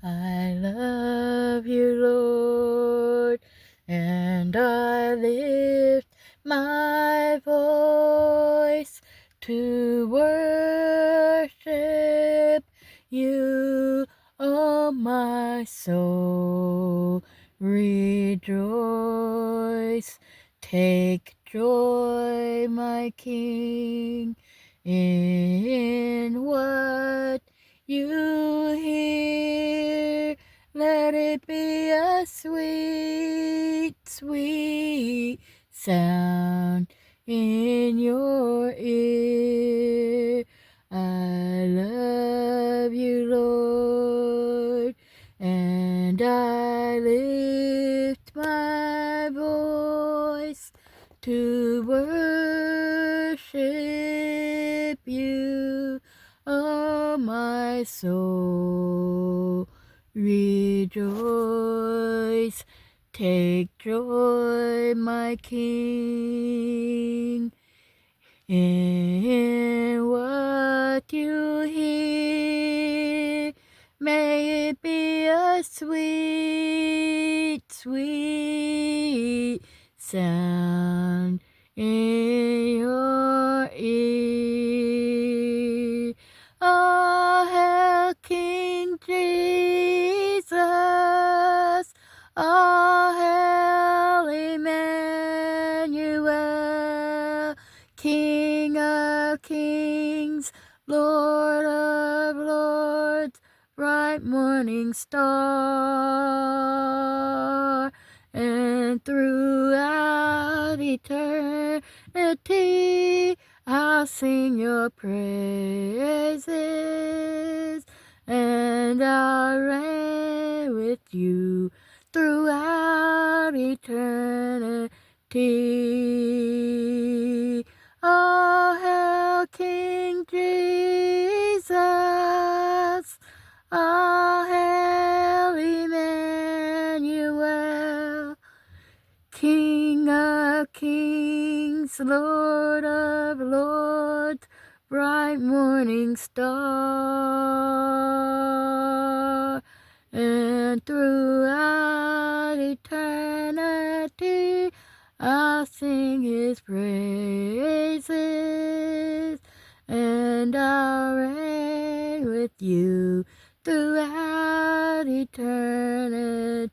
I love you, Lord, and I lift my voice to worship you, oh my soul. Rejoice, take joy, my King, in what you hear. Let it be a sweet, sweet sound in your ear. I love you, Lord, and I lift my voice to worship you, oh my soul. Rejoice, take joy, my King, in what you hear. May it be a sweet, sweet sound in your ear. Oh, hail King Jesus. Oh, hail Emmanuel. King of kings, Lord of lords, bright morning star. And throughout eternity, I'll sing your praises, and I'll reign with you throughout eternity. Oh, hail King Jesus. Oh, hail Emmanuel. King of kings, Lord of lords, bright morning star. And throughout eternity, I'll sing his praises, and I'll reign with you throughout eternity.